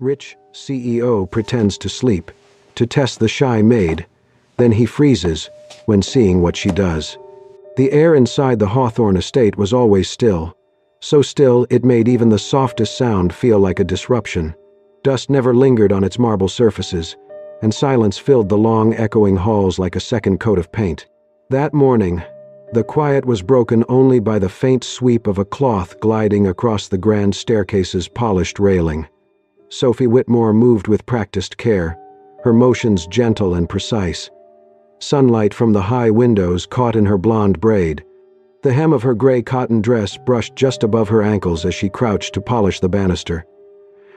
Rich CEO pretends to sleep, to test the shy maid, then he freezes when seeing what she does. The air inside the Hawthorne estate was always still, so still it made even the softest sound feel like a disruption. Dust never lingered on its marble surfaces, and silence filled the long, echoing halls like a second coat of paint. That morning, the quiet was broken only by the faint sweep of a cloth gliding across the grand staircase's polished railing. Sophie Whitmore moved with practiced care, her motions gentle and precise. Sunlight from the high windows caught in her blonde braid. The hem of her gray cotton dress brushed just above her ankles as she crouched to polish the banister.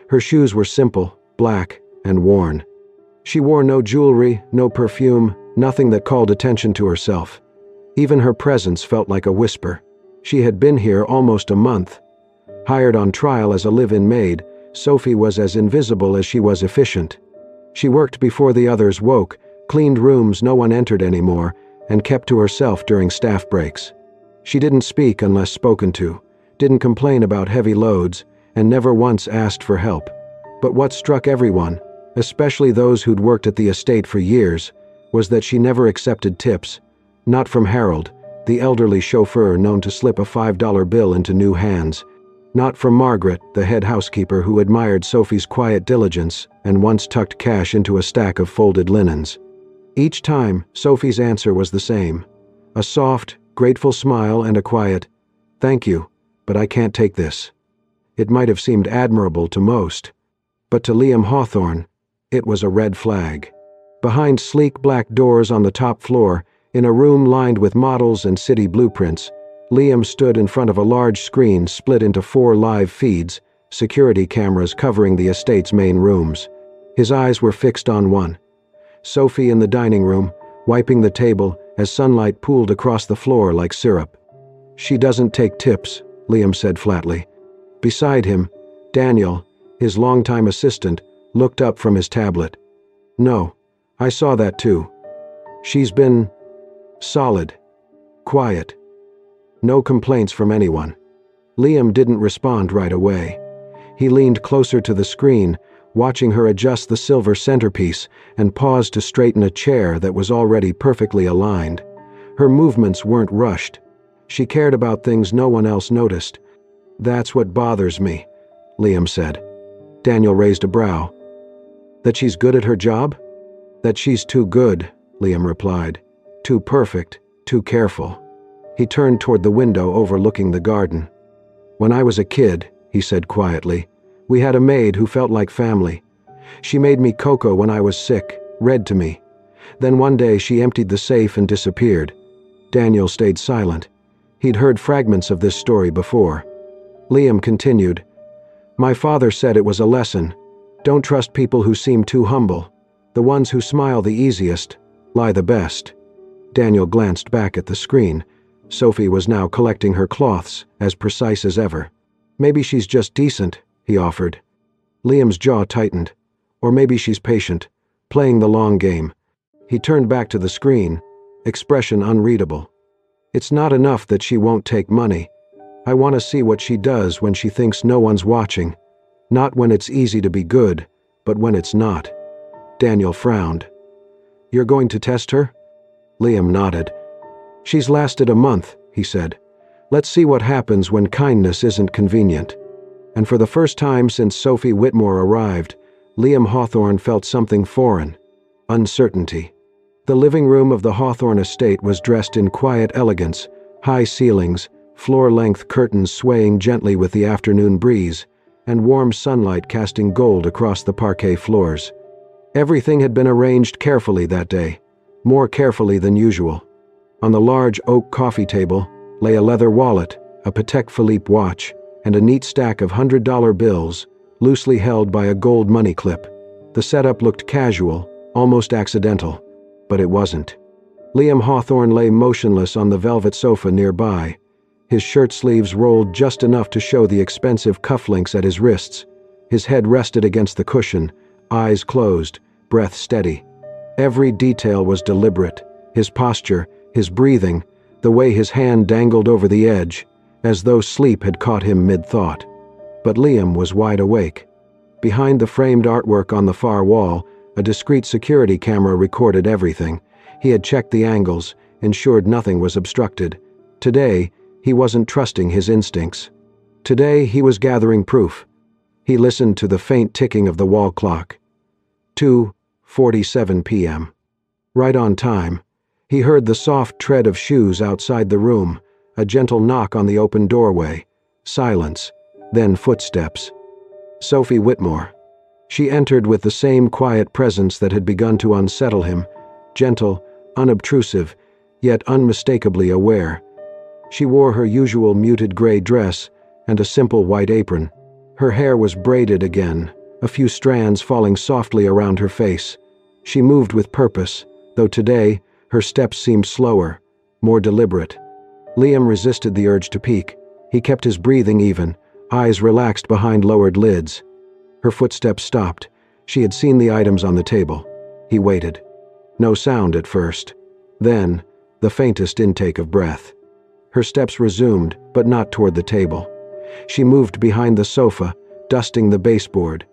Her shoes were simple, black, and worn. She wore no jewelry, no perfume, nothing that called attention to herself. Even her presence felt like a whisper. She had been here almost a month. Hired on trial as a live-in maid, Sophie was as invisible as she was efficient. She worked before the others woke, cleaned rooms no one entered anymore, and kept to herself during staff breaks. She didn't speak unless spoken to, didn't complain about heavy loads, and never once asked for help. But what struck everyone, especially those who'd worked at the estate for years, was that she never accepted tips. Not from Harold, the elderly chauffeur known to slip a $5 bill into new hands. Not from Margaret, the head housekeeper who admired Sophie's quiet diligence and once tucked cash into a stack of folded linens. Each time, Sophie's answer was the same. A soft, grateful smile and a quiet, "Thank you, but I can't take this." It might have seemed admirable to most, but to Liam Hawthorne, it was a red flag. Behind sleek black doors on the top floor, in a room lined with models and city blueprints, Liam stood in front of a large screen split into 4 live feeds, security cameras covering the estate's main rooms. His eyes were fixed on one. Sophie in the dining room, wiping the table as sunlight pooled across the floor like syrup. "She doesn't take tips," Liam said flatly. Beside him, Daniel, his longtime assistant, looked up from his tablet. "No, I saw that too. She's been solid, quiet. No complaints from anyone." Liam didn't respond right away. He leaned closer to the screen, watching her adjust the silver centerpiece, and paused to straighten a chair that was already perfectly aligned. Her movements weren't rushed. She cared about things no one else noticed. "That's what bothers me," Liam said. Daniel raised a brow. "That she's good at her job?" "That she's too good," Liam replied. "Too perfect, too careful." He turned toward the window overlooking the garden. "When I was a kid," he said quietly, "we had a maid who felt like family. She made me cocoa when I was sick, read to me. Then one day she emptied the safe and disappeared." Daniel stayed silent. He'd heard fragments of this story before. Liam continued, "My father said it was a lesson. Don't trust people who seem too humble. The ones who smile the easiest lie the best." Daniel glanced back at the screen. Sophie was now collecting her cloths, as precise as ever. "Maybe she's just decent," he offered. Liam's jaw tightened. "Or maybe she's patient, playing the long game." He turned back to the screen, expression unreadable. "It's not enough that she won't take money. I want to see what she does when she thinks no one's watching. Not when it's easy to be good, but when it's not." Daniel frowned. "You're going to test her?" Liam nodded. "She's lasted a month," he said. "Let's see what happens when kindness isn't convenient." And for the first time since Sophie Whitmore arrived, Liam Hawthorne felt something foreign. Uncertainty. The living room of the Hawthorne estate was dressed in quiet elegance, high ceilings, floor-length curtains swaying gently with the afternoon breeze, and warm sunlight casting gold across the parquet floors. Everything had been arranged carefully that day, more carefully than usual. On the large oak coffee table lay a leather wallet, a Patek Philippe watch, and a neat stack of $100 bills, loosely held by a gold money clip. The setup looked casual, almost accidental, but it wasn't. Liam Hawthorne lay motionless on the velvet sofa nearby, his shirt sleeves rolled just enough to show the expensive cufflinks at his wrists. His head rested against the cushion, eyes closed, breath steady. Every detail was deliberate, his posture, his breathing, the way his hand dangled over the edge, as though sleep had caught him mid-thought. But Liam was wide awake. Behind the framed artwork on the far wall, a discreet security camera recorded everything. He had checked the angles, ensured nothing was obstructed. Today, he wasn't trusting his instincts. Today, he was gathering proof. He listened to the faint ticking of the wall clock. 2:47 p.m. Right on time. He heard the soft tread of shoes outside the room, a gentle knock on the open doorway. Silence, then footsteps. Sophie Whitmore. She entered with the same quiet presence that had begun to unsettle him, gentle, unobtrusive, yet unmistakably aware. She wore her usual muted gray dress and a simple white apron. Her hair was braided again, a few strands falling softly around her face. She moved with purpose, though today her steps seemed slower, more deliberate. Liam resisted the urge to peek. He kept his breathing even, eyes relaxed behind lowered lids. Her footsteps stopped. She had seen the items on the table. He waited. No sound at first. Then, the faintest intake of breath. Her steps resumed, but not toward the table. She moved behind the sofa, dusting the baseboard,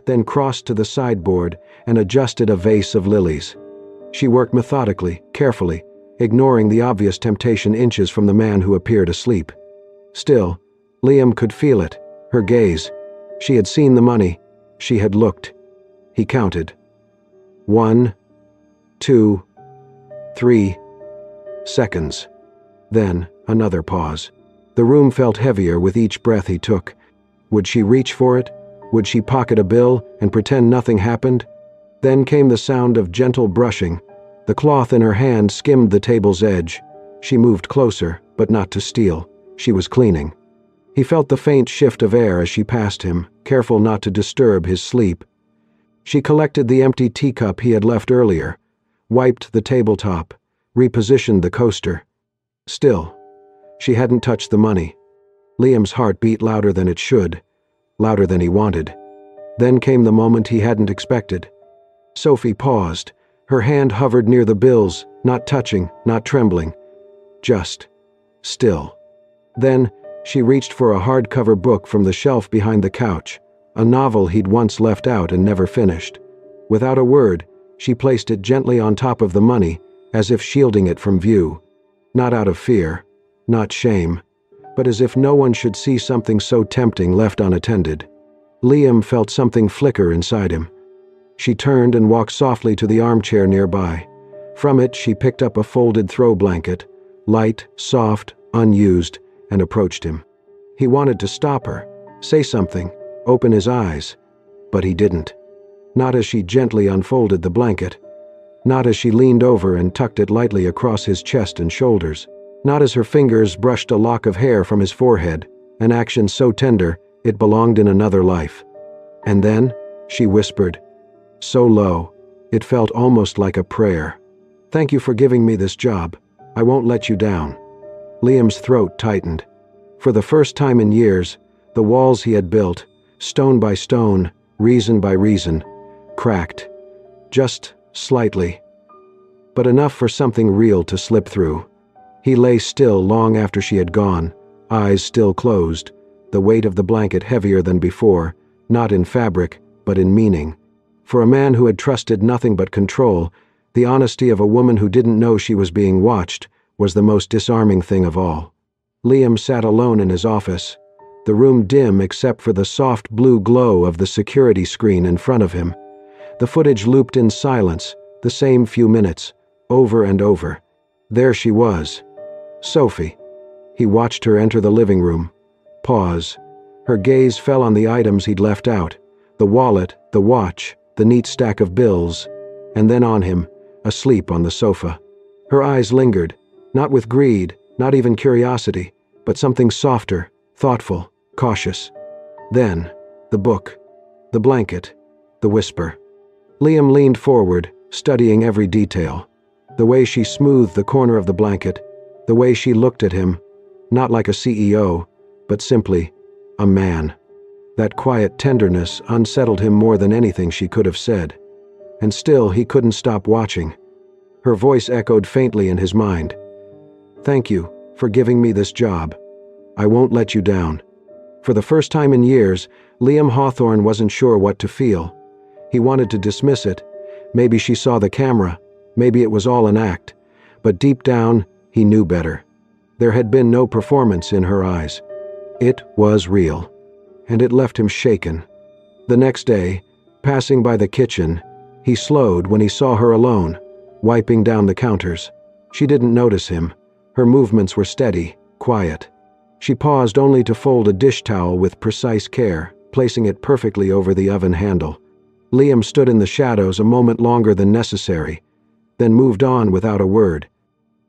then crossed to the sideboard and adjusted a vase of lilies. She worked methodically, carefully, ignoring the obvious temptation inches from the man who appeared asleep. Still, Liam could feel it, her gaze. She had seen the money. She had looked. He counted. 1, 2, 3 seconds. Then, another pause. The room felt heavier with each breath he took. Would she reach for it? Would she pocket a bill and pretend nothing happened? Then came the sound of gentle brushing. The cloth in her hand skimmed the table's edge. She moved closer, but not to steal. She was cleaning. He felt the faint shift of air as she passed him, careful not to disturb his sleep. She collected the empty teacup he had left earlier, wiped the tabletop, repositioned the coaster. Still, she hadn't touched the money. Liam's heart beat louder than it should, louder than he wanted. Then came the moment he hadn't expected. Sophie paused. Her hand hovered near the bills, not touching, not trembling. Just still. Then, she reached for a hardcover book from the shelf behind the couch, a novel he'd once left out and never finished. Without a word, she placed it gently on top of the money, as if shielding it from view. Not out of fear, not shame, but as if no one should see something so tempting left unattended. Liam felt something flicker inside him. She turned and walked softly to the armchair nearby. From it, she picked up a folded throw blanket, light, soft, unused, and approached him. He wanted to stop her, say something, open his eyes, but he didn't. Not as she gently unfolded the blanket, not as she leaned over and tucked it lightly across his chest and shoulders, not as her fingers brushed a lock of hair from his forehead, an action so tender it belonged in another life. And then, she whispered, so low, it felt almost like a prayer. "Thank you for giving me this job. I won't let you down." Liam's throat tightened. For the first time in years, the walls he had built, stone by stone, reason by reason, cracked. Just slightly. But enough for something real to slip through. He lay still long after she had gone, eyes still closed, the weight of the blanket heavier than before, not in fabric, but in meaning. For a man who had trusted nothing but control, the honesty of a woman who didn't know she was being watched was the most disarming thing of all. Liam sat alone in his office, the room dim except for the soft blue glow of the security screen in front of him. The footage looped in silence, the same few minutes, over and over. There she was. Sophie. He watched her enter the living room. Pause. Her gaze fell on the items he'd left out, the wallet, the watch, the neat stack of bills, and then on him, asleep on the sofa. Her eyes lingered, not with greed, not even curiosity, but something softer, thoughtful, cautious. Then, the book, the blanket, the whisper. Liam leaned forward, studying every detail. The way she smoothed the corner of the blanket, the way she looked at him, not like a CEO, but simply a man. That quiet tenderness unsettled him more than anything she could have said. And still he couldn't stop watching. Her voice echoed faintly in his mind. "Thank you for giving me this job. I won't let you down." For the first time in years, Liam Hawthorne wasn't sure what to feel. He wanted to dismiss it. Maybe she saw the camera. Maybe it was all an act. But deep down, he knew better. There had been no performance in her eyes. It was real. And it left him shaken. The next day, passing by the kitchen, he slowed when he saw her alone, wiping down the counters. She didn't notice him. Her movements were steady, quiet. She paused only to fold a dish towel with precise care, placing it perfectly over the oven handle. Liam stood in the shadows a moment longer than necessary, then moved on without a word.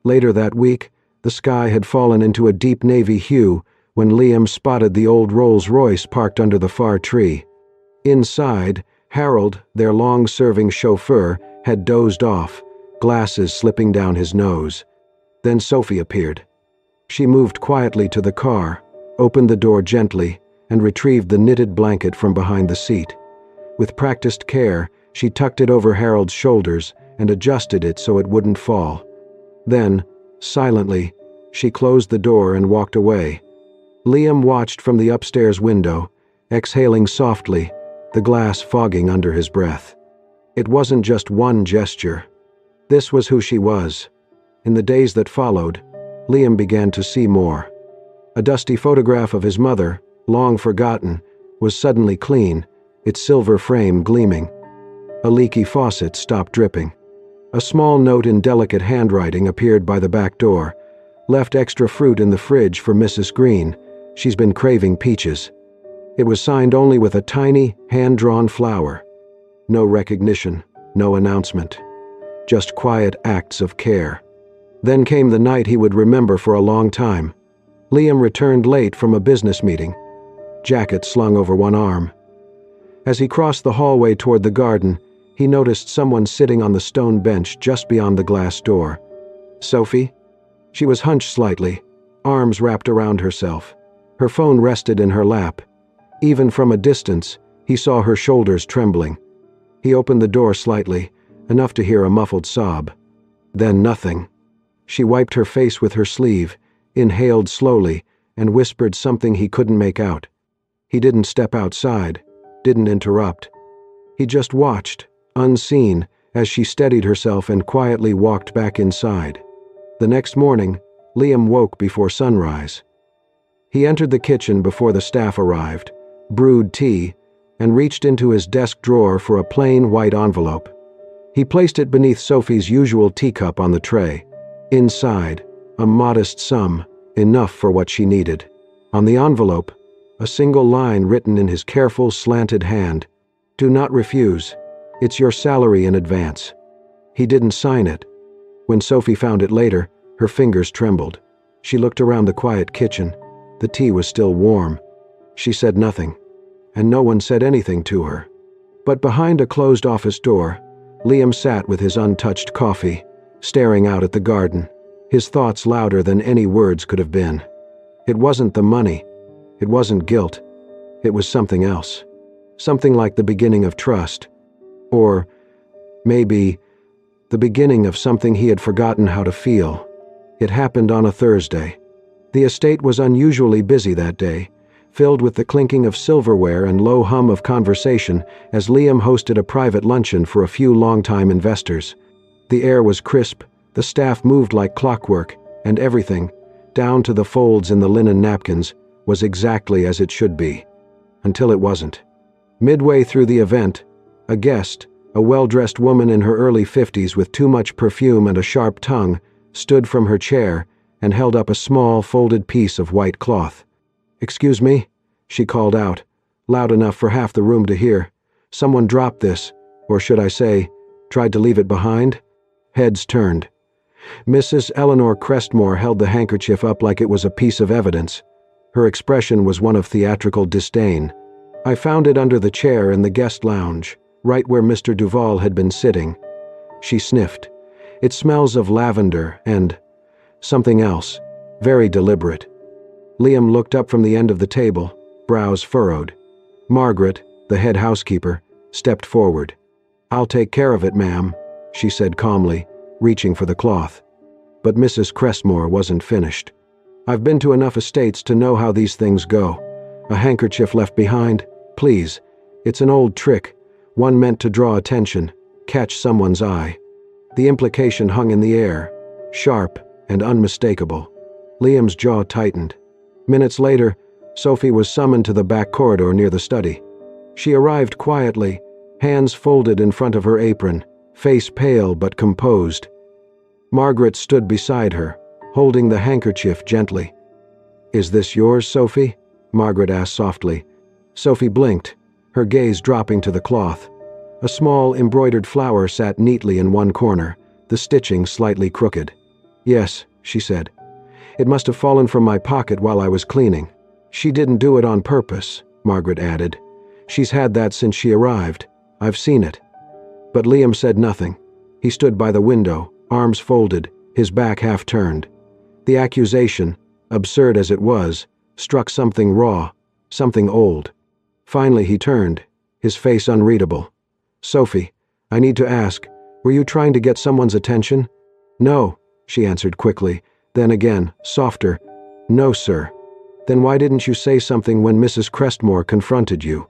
Later that week, the sky had fallen into a deep navy hue when Liam spotted the old Rolls-Royce parked under the far tree. Inside, Harold, their long-serving chauffeur, had dozed off, glasses slipping down his nose. Then Sophie appeared. She moved quietly to the car, opened the door gently, and retrieved the knitted blanket from behind the seat. With practiced care, she tucked it over Harold's shoulders and adjusted it so it wouldn't fall. Then, silently, she closed the door and walked away. Liam watched from the upstairs window, exhaling softly, the glass fogging under his breath. It wasn't just one gesture. This was who she was. In the days that followed, Liam began to see more. A dusty photograph of his mother, long forgotten, was suddenly clean, its silver frame gleaming. A leaky faucet stopped dripping. A small note in delicate handwriting appeared by the back door. Left extra fruit in the fridge for Mrs. Green. She's been craving peaches. It was signed only with a tiny, hand-drawn flower. No recognition, no announcement. Just quiet acts of care. Then came the night he would remember for a long time. Liam returned late from a business meeting, jacket slung over one arm. As he crossed the hallway toward the garden, he noticed someone sitting on the stone bench just beyond the glass door. Sophie? She was hunched slightly, arms wrapped around herself. Her phone rested in her lap. Even from a distance, he saw her shoulders trembling. He opened the door slightly, enough to hear a muffled sob. Then nothing. She wiped her face with her sleeve, inhaled slowly, and whispered something he couldn't make out. He didn't step outside, didn't interrupt. He just watched, unseen, as she steadied herself and quietly walked back inside. The next morning, Liam woke before sunrise. He entered the kitchen before the staff arrived, brewed tea, and reached into his desk drawer for a plain white envelope. He placed it beneath Sophie's usual teacup on the tray. Inside, a modest sum, enough for what she needed. On the envelope, a single line written in his careful, slanted hand. Do not refuse. It's your salary in advance. He didn't sign it. When Sophie found it later, her fingers trembled. She looked around the quiet kitchen. The tea was still warm. She said nothing, and no one said anything to her. But behind a closed office door, Liam sat with his untouched coffee, staring out at the garden, his thoughts louder than any words could have been. It wasn't the money. It wasn't guilt. It was something else. Something like the beginning of trust. Or, maybe, the beginning of something he had forgotten how to feel. It happened on a Thursday. The estate was unusually busy that day, filled with the clinking of silverware and low hum of conversation as Liam hosted a private luncheon for a few longtime investors. The air was crisp, the staff moved like clockwork, and everything, down to the folds in the linen napkins, was exactly as it should be. Until it wasn't. Midway through the event, a guest, a well-dressed woman in her early 50s with too much perfume and a sharp tongue, stood from her chair and held up a small, folded piece of white cloth. "Excuse me," she called out, loud enough for half the room to hear. "Someone dropped this, or should I say, tried to leave it behind?" Heads turned. Mrs. Eleanor Crestmore held the handkerchief up like it was a piece of evidence. Her expression was one of theatrical disdain. "I found it under the chair in the guest lounge, right where Mr. Duval had been sitting." She sniffed. "It smells of lavender and something else, very deliberate." Liam looked up from the end of the table, brows furrowed. Margaret, the head housekeeper, stepped forward. "I'll take care of it, ma'am," she said calmly, reaching for the cloth. But Mrs. Crestmore wasn't finished. "I've been to enough estates to know how these things go. A handkerchief left behind, Please. It's an old trick, one meant to draw attention, catch someone's eye. The implication hung in the air, sharp and unmistakable. Liam's jaw tightened. Minutes later, Sophie was summoned to the back corridor near the study. She arrived quietly, hands folded in front of her apron, face pale but composed. Margaret stood beside her, holding the handkerchief gently. "Is this yours, Sophie?" Margaret asked softly. Sophie blinked, her gaze dropping to the cloth. A small embroidered flower sat neatly in one corner, the stitching slightly crooked. "Yes," she said. "It must have fallen from my pocket while I was cleaning." "She didn't do it on purpose," Margaret added. "She's had that since she arrived. I've seen it." But Liam said nothing. He stood by the window, arms folded, his back half turned. The accusation, absurd as it was, struck something raw, something old. Finally he turned, his face unreadable. "Sophie, I need to ask, were you trying to get someone's attention?" "No," she answered quickly, then again, softer. "No, sir." "Then why didn't you say something when Mrs. Crestmore confronted you?"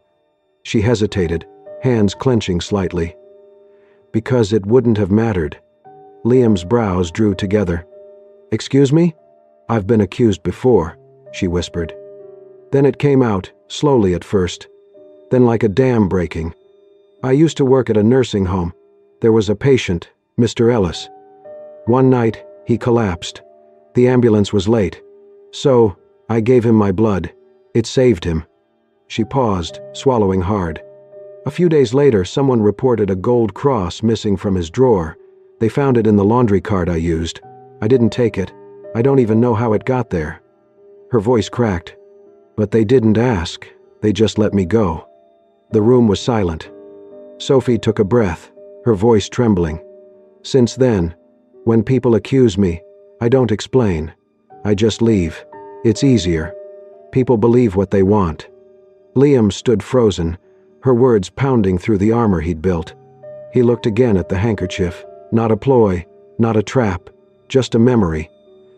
She hesitated, hands clenching slightly. "Because it wouldn't have mattered." Liam's brows drew together. "Excuse me? I've been accused before," she whispered. Then it came out, slowly at first, then like a dam breaking. "I used to work at a nursing home. There was a patient, Mr. Ellis. One night, he collapsed. The ambulance was late. So, I gave him my blood. It saved him." She paused, swallowing hard. "A few days later, someone reported a gold cross missing from his drawer. They found it in the laundry cart I used. I didn't take it. I don't even know how it got there." Her voice cracked. "But they didn't ask. They just let me go." The room was silent. Sophie took a breath, her voice trembling. "Since then, when people accuse me, I don't explain. I just leave. It's easier. People believe what they want." Liam stood frozen, her words pounding through the armor he'd built. He looked again at the handkerchief. Not a ploy, not a trap, just a memory.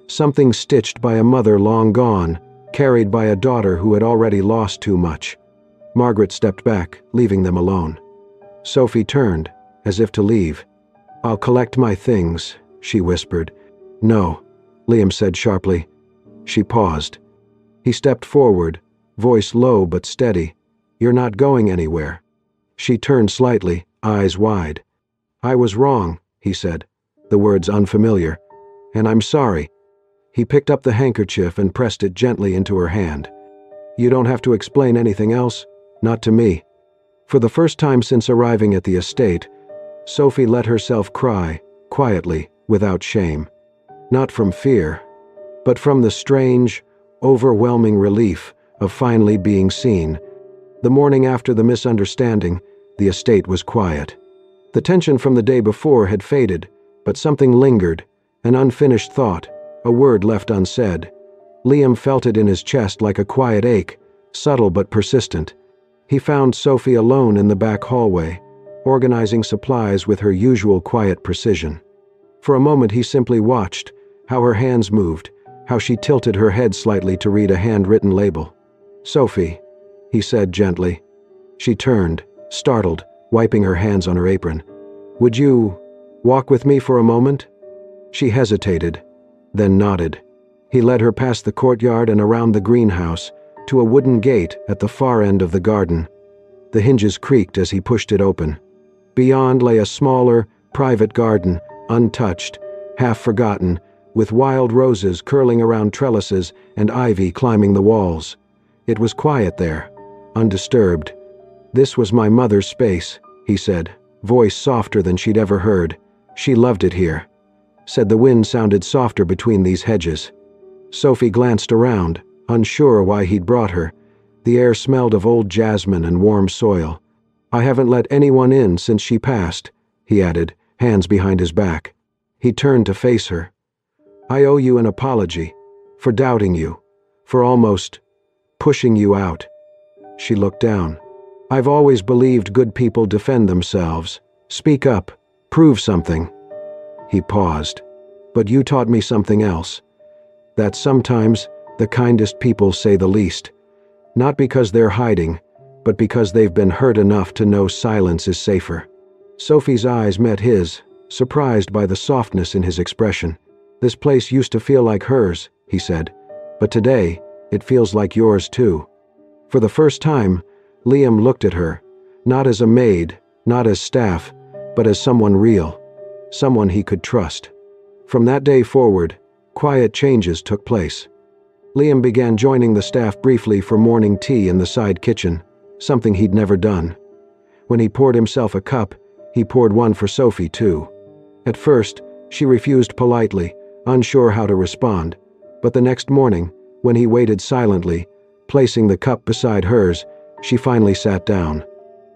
Something stitched by a mother long gone, carried by a daughter who had already lost too much. Margaret stepped back, leaving them alone. Sophie turned, as if to leave. "I'll collect my things," she whispered. "No," Liam said sharply. She paused. He stepped forward, voice low but steady. "You're not going anywhere." She turned slightly, eyes wide. "I was wrong," he said, the words unfamiliar. "And I'm sorry." He picked up the handkerchief and pressed it gently into her hand. "You don't have to explain anything else, not to me." For the first time since arriving at the estate, Sophie let herself cry, quietly, without shame. Not from fear, but from the strange, overwhelming relief of finally being seen. The morning after the misunderstanding, the estate was quiet. The tension from the day before had faded, but something lingered, an unfinished thought, a word left unsaid. Liam felt it in his chest like a quiet ache, subtle but persistent. He found Sophie alone in the back hallway, organizing supplies with her usual quiet precision. For a moment he simply watched, how her hands moved, how she tilted her head slightly to read a handwritten label. "Sophie," he said gently. She turned, startled, wiping her hands on her apron. "Would you walk with me for a moment?" She hesitated, then nodded. He led her past the courtyard and around the greenhouse, to a wooden gate at the far end of the garden. The hinges creaked as he pushed it open. Beyond lay a smaller, private garden, untouched, half forgotten, with wild roses curling around trellises and ivy climbing the walls. It was quiet there, undisturbed. "This was my mother's space," he said, voice softer than she'd ever heard. "She loved it here." Said the wind sounded softer between these hedges. Sophie glanced around, unsure why he'd brought her. The air smelled of old jasmine and warm soil. "I haven't let anyone in since she passed," he added, hands behind his back. He turned to face her. "I owe you an apology, for doubting you, for almost pushing you out." She looked down. "I've always believed good people defend themselves. Speak up, prove something." He paused. "But you taught me something else. That sometimes the kindest people say the least. Not because they're hiding, but because they've been hurt enough to know silence is safer. Sophie's eyes met his, surprised by the softness in his expression. "This place used to feel like hers," he said, "but today, it feels like yours too." For the first time, Liam looked at her, not as a maid, not as staff, but as someone real, someone he could trust. From that day forward, quiet changes took place. Liam began joining the staff briefly for morning tea in the side kitchen, something he'd never done. When he poured himself a cup, he poured one for Sophie too. At first, she refused politely, unsure how to respond, but the next morning, when he waited silently, placing the cup beside hers, she finally sat down.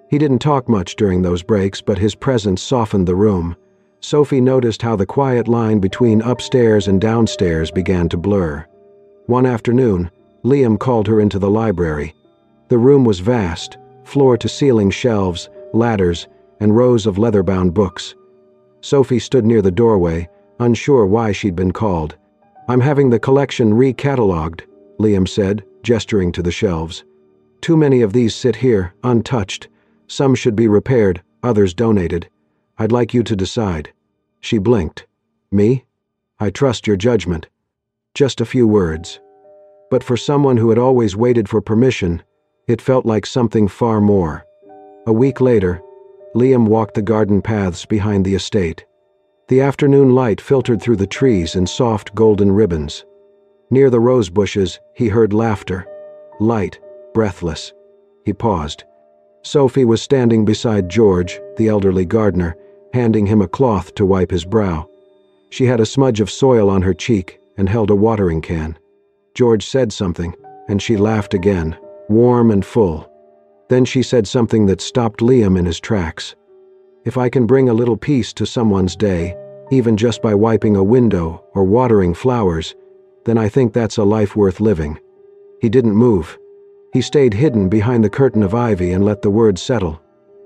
He didn't talk much during those breaks, but his presence softened the room. Sophie noticed how the quiet line between upstairs and downstairs began to blur. One afternoon, Liam called her into the library. The room was vast, floor-to-ceiling shelves, ladders, and rows of leather-bound books. Sophie stood near the doorway, unsure why she'd been called. "I'm having the collection re-catalogued," Liam said, gesturing to the shelves. "Too many of these sit here, untouched. Some should be repaired, others donated. I'd like you to decide." She blinked. "Me? I trust your judgment." Just a few words. But for someone who had always waited for permission, it felt like something far more. A week later, Liam walked the garden paths behind the estate. The afternoon light filtered through the trees in soft golden ribbons. Near the rose bushes, he heard laughter. Light, breathless. He paused. Sophie was standing beside George, the elderly gardener, handing him a cloth to wipe his brow. She had a smudge of soil on her cheek and held a watering can. George said something, and she laughed again, warm and full. Then she said something that stopped Liam in his tracks. "If I can bring a little peace to someone's day, even just by wiping a window or watering flowers, then I think that's a life worth living." He didn't move. He stayed hidden behind the curtain of ivy and let the words settle.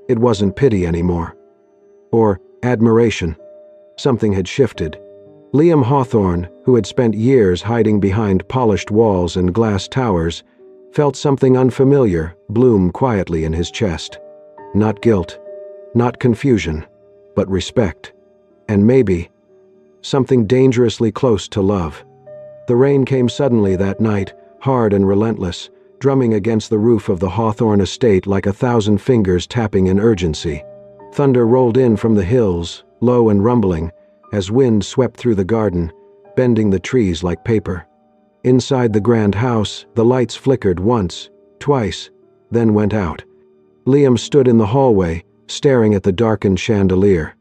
It wasn't pity anymore. Or admiration. Something had shifted. Liam Hawthorne, who had spent years hiding behind polished walls and glass towers, felt something unfamiliar bloom quietly in his chest. Not guilt, not confusion, but respect. And maybe something dangerously close to love. The rain came suddenly that night, hard and relentless, drumming against the roof of the Hawthorne estate like 1,000 fingers tapping in urgency. Thunder rolled in from the hills, low and rumbling, as wind swept through the garden, bending the trees like paper. Inside the grand house, the lights flickered once, twice, then went out. Liam stood in the hallway, staring at the darkened chandelier.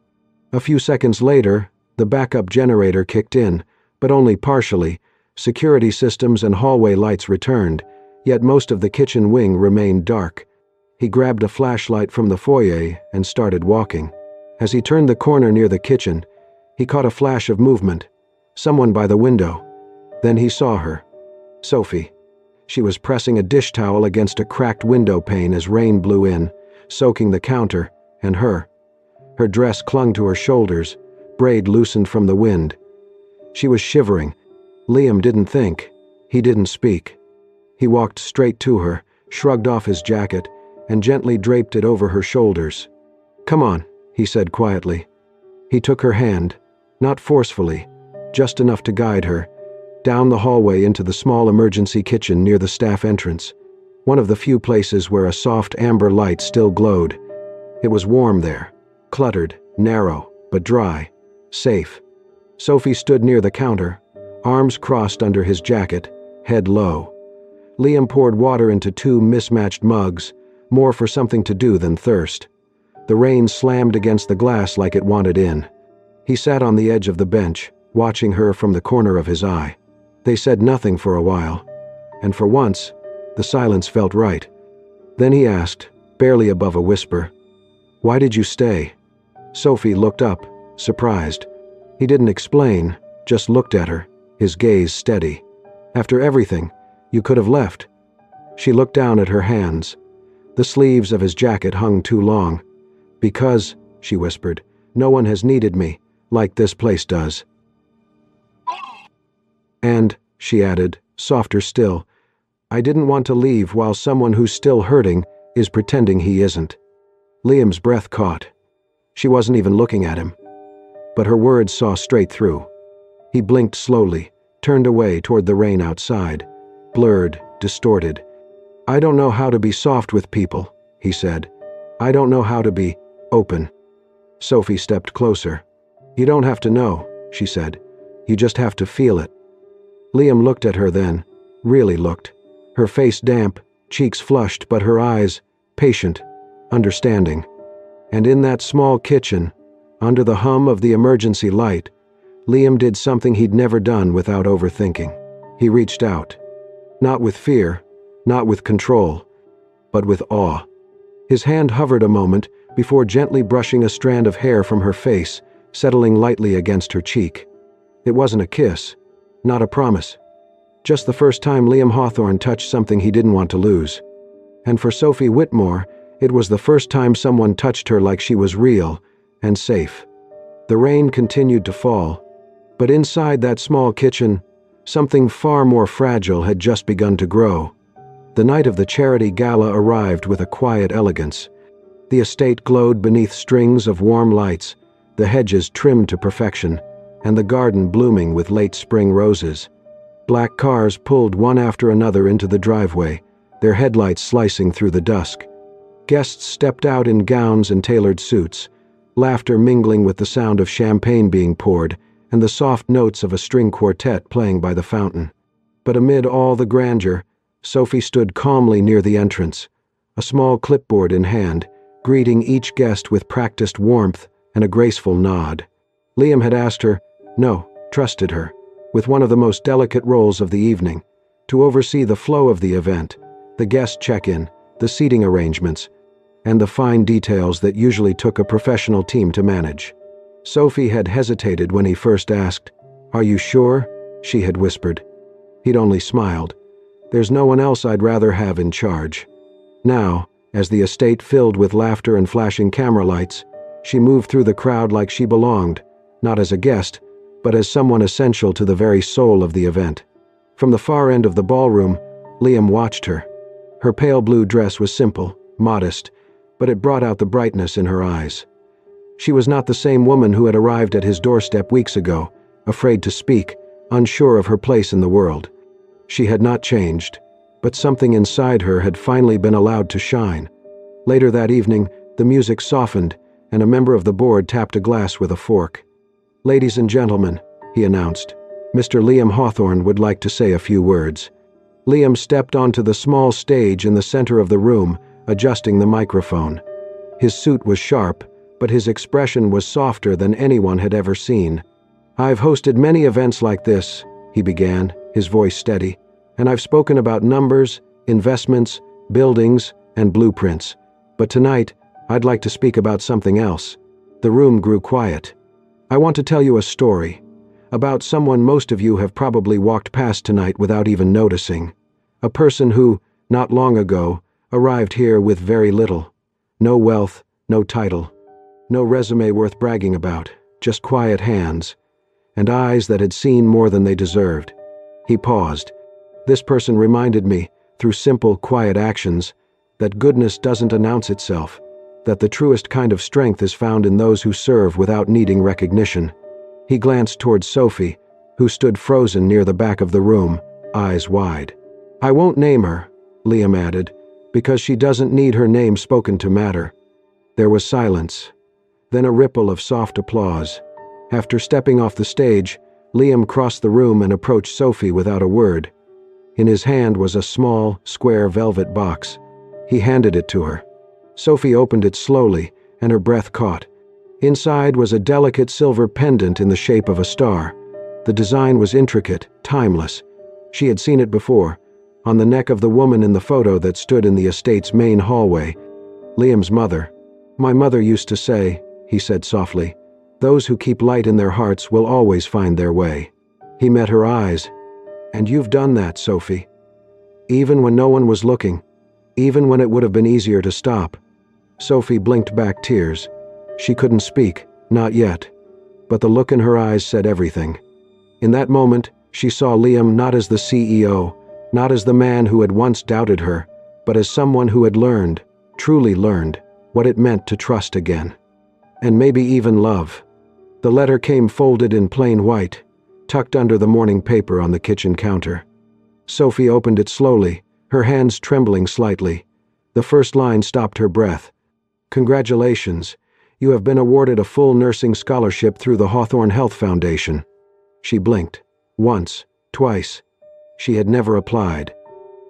A few seconds later, the backup generator kicked in, but only partially. Security systems and hallway lights returned, yet most of the kitchen wing remained dark. He grabbed a flashlight from the foyer and started walking. As he turned the corner near the kitchen, he caught a flash of movement. Someone by the window. Then he saw her. Sophie. She was pressing a dish towel against a cracked window pane as rain blew in, soaking the counter and her. Her dress clung to her shoulders, braid loosened from the wind. She was shivering. Liam didn't think. He didn't speak. He walked straight to her, shrugged off his jacket, and gently draped it over her shoulders. "Come on," he said quietly. He took her hand, not forcefully, just enough to guide her, down the hallway into the small emergency kitchen near the staff entrance, one of the few places where a soft amber light still glowed. It was warm there, cluttered, narrow, but dry, safe. Sophie stood near the counter, arms crossed under his jacket, head low. Liam poured water into 2 mismatched mugs, more for something to do than thirst. The rain slammed against the glass like it wanted in. He sat on the edge of the bench, watching her from the corner of his eye. They said nothing for a while, and for once, the silence felt right. Then he asked, barely above a whisper, "Why did you stay?" Sophie looked up, surprised. He didn't explain, just looked at her, his gaze steady. "After everything, you could have left." She looked down at her hands. The sleeves of his jacket hung too long. "Because," she whispered, "no one has needed me, like this place does." "And," she added, softer still, "I didn't want to leave while someone who's still hurting is pretending he isn't. Liam's breath caught. She wasn't even looking at him. But her words saw straight through. He blinked slowly, turned away toward the rain outside, blurred, distorted. "I don't know how to be soft with people," he said. "I don't know how to be open." Sophie stepped closer. "You don't have to know," she said. "You just have to feel it." Liam looked at her then, really looked. Her face damp, cheeks flushed, but her eyes patient, understanding. And in that small kitchen, under the hum of the emergency light, Liam did something he'd never done without overthinking. He reached out. Not with fear, not with control, but with awe. His hand hovered a moment before gently brushing a strand of hair from her face, settling lightly against her cheek. It wasn't a kiss, not a promise. Just the first time Liam Hawthorne touched something he didn't want to lose. And for Sophie Whitmore, it was the first time someone touched her like she was real and safe. The rain continued to fall, but inside that small kitchen, something far more fragile had just begun to grow. The night of the charity gala arrived with a quiet elegance. The estate glowed beneath strings of warm lights, the hedges trimmed to perfection, and the garden blooming with late spring roses. Black cars pulled one after another into the driveway, their headlights slicing through the dusk. Guests stepped out in gowns and tailored suits, laughter mingling with the sound of champagne being poured and the soft notes of a string quartet playing by the fountain. But amid all the grandeur, Sophie stood calmly near the entrance, a small clipboard in hand, greeting each guest with practiced warmth and a graceful nod. Liam had asked her, no, trusted her, with one of the most delicate roles of the evening, to oversee the flow of the event, the guest check-in, the seating arrangements, and the fine details that usually took a professional team to manage. Sophie had hesitated when he first asked, "Are you sure?" she had whispered. He'd only smiled. "There's no one else I'd rather have in charge." Now, as the estate filled with laughter and flashing camera lights, she moved through the crowd like she belonged, not as a guest, but as someone essential to the very soul of the event. From the far end of the ballroom, Liam watched her. Her pale blue dress was simple, modest, but it brought out the brightness in her eyes. She was not the same woman who had arrived at his doorstep weeks ago, afraid to speak, unsure of her place in the world. She had not changed, but something inside her had finally been allowed to shine. Later that evening, the music softened, and a member of the board tapped a glass with a fork. "Ladies and gentlemen," he announced, "Mr. Liam Hawthorne would like to say a few words." Liam stepped onto the small stage in the center of the room, adjusting the microphone. His suit was sharp, but his expression was softer than anyone had ever seen. "I've hosted many events like this," he began, his voice steady, "and I've spoken about numbers, investments, buildings, and blueprints. But tonight, I'd like to speak about something else." The room grew quiet. "I want to tell you a story about someone most of you have probably walked past tonight without even noticing. A person who, not long ago, arrived here with very little. No wealth, no title, no resume worth bragging about, just quiet hands, and eyes that had seen more than they deserved." He paused. "This person reminded me, through simple, quiet actions, that goodness doesn't announce itself, that the truest kind of strength is found in those who serve without needing recognition." He glanced towards Sophie, who stood frozen near the back of the room, eyes wide. "I won't name her," Liam added, "because she doesn't need her name spoken to matter." There was silence, then a ripple of soft applause. After stepping off the stage, Liam crossed the room and approached Sophie without a word. In his hand was a small, square velvet box. He handed it to her. Sophie opened it slowly, and her breath caught. Inside was a delicate silver pendant in the shape of a star. The design was intricate, timeless. She had seen it before, on the neck of the woman in the photo that stood in the estate's main hallway. Liam's mother. "My mother used to say," he said softly, "those who keep light in their hearts will always find their way." He met her eyes. "And you've done that, Sophie. Even when no one was looking, even when it would have been easier to stop." Sophie blinked back tears. She couldn't speak, not yet, but the look in her eyes said everything. In that moment, she saw Liam not as the CEO, not as the man who had once doubted her, but as someone who had learned, truly learned what it meant to trust again. And maybe even love. The letter came folded in plain white, tucked under the morning paper on the kitchen counter. Sophie opened it slowly, her hands trembling slightly. The first line stopped her breath. "Congratulations. You have been awarded a full nursing scholarship through the Hawthorne Health Foundation." She blinked. Once, twice. She had never applied.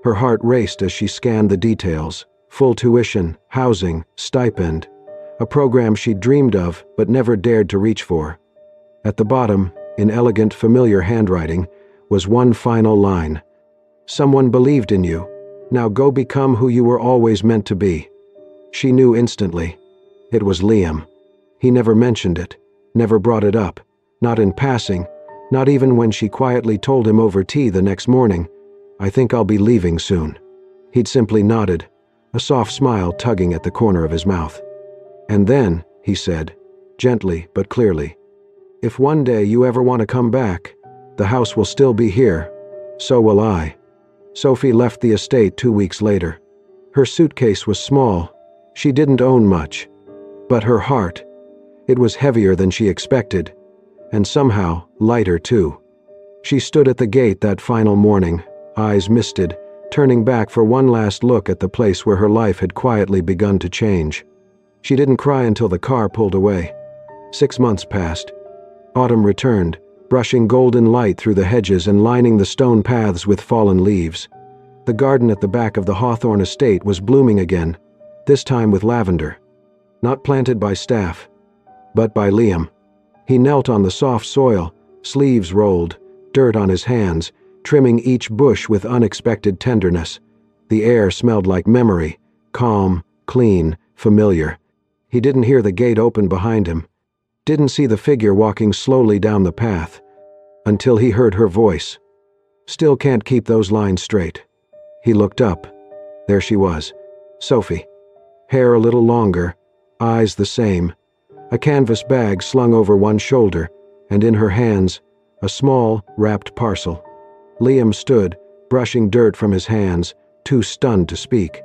Her heart raced as she scanned the details. Full tuition, housing, stipend. A program she'd dreamed of but never dared to reach for. At the bottom, in elegant, familiar handwriting, was one final line. "Someone believed in you. Now go become who you were always meant to be." She knew instantly. It was Liam. He never mentioned it, never brought it up, not in passing, not even when she quietly told him over tea the next morning, "I think I'll be leaving soon." He'd simply nodded, a soft smile tugging at the corner of his mouth. "And then," he said, gently but clearly, "if one day you ever want to come back, the house will still be here. So will I." Sophie left the estate 2 weeks later. Her suitcase was small. She didn't own much. But her heart, it was heavier than she expected, and somehow lighter too. She stood at the gate that final morning, eyes misted, turning back for one last look at the place where her life had quietly begun to change. She didn't cry until the car pulled away. 6 months passed. Autumn returned, brushing golden light through the hedges and lining the stone paths with fallen leaves. The garden at the back of the Hawthorne estate was blooming again, this time with lavender. Not planted by staff, but by Liam. He knelt on the soft soil, sleeves rolled, dirt on his hands, trimming each bush with unexpected tenderness. The air smelled like memory, calm, clean, familiar. He didn't hear the gate open behind him, didn't see the figure walking slowly down the path, until he heard her voice. "Still can't keep those lines straight." He looked up. There she was, Sophie. Hair a little longer, eyes the same, a canvas bag slung over one shoulder, and in her hands, a small, wrapped parcel. Liam stood, brushing dirt from his hands, too stunned to speak.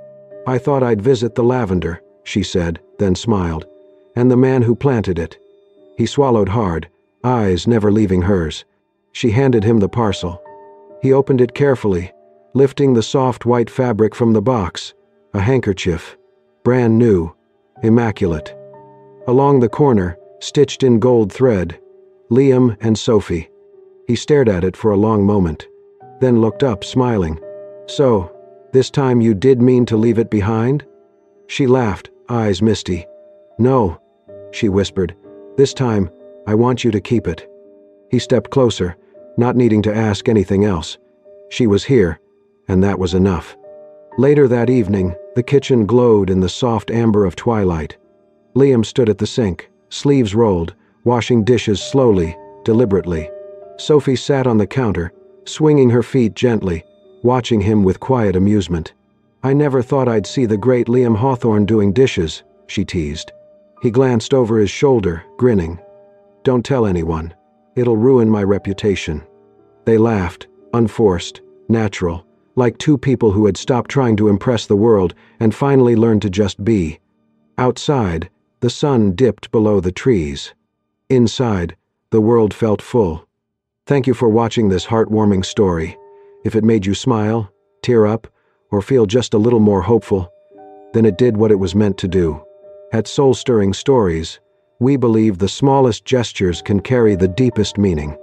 "I thought I'd visit the lavender," she said, then smiled. "And the man who planted it." He swallowed hard, eyes never leaving hers. She handed him the parcel. He opened it carefully, lifting the soft white fabric from the box. A handkerchief, brand new, immaculate. Along the corner, stitched in gold thread, Liam and Sophie. He stared at it for a long moment, then looked up, smiling. "So, this time you did mean to leave it behind?" She laughed, eyes misty. "No," she whispered. "This time, I want you to keep it." He stepped closer, not needing to ask anything else. She was here, and that was enough. Later that evening, the kitchen glowed in the soft amber of twilight. Liam stood at the sink, sleeves rolled, washing dishes slowly, deliberately. Sophie sat on the counter, swinging her feet gently, watching him with quiet amusement. "I never thought I'd see the great Liam Hawthorne doing dishes," she teased. He glanced over his shoulder, grinning. "Don't tell anyone. It'll ruin my reputation." They laughed, unforced, natural, like two people who had stopped trying to impress the world and finally learned to just be. Outside, the sun dipped below the trees. Inside, the world felt full. Thank you for watching this heartwarming story. If it made you smile, tear up, or feel just a little more hopeful, then it did what it was meant to do. At Soul Stirring Stories, we believe the smallest gestures can carry the deepest meaning.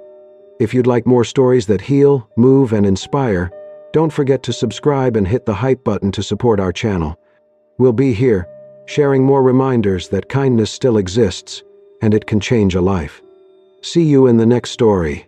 If you'd like more stories that heal, move, and inspire, don't forget to subscribe and hit the hype button to support our channel. We'll be here, sharing more reminders that kindness still exists, and it can change a life. See you in the next story.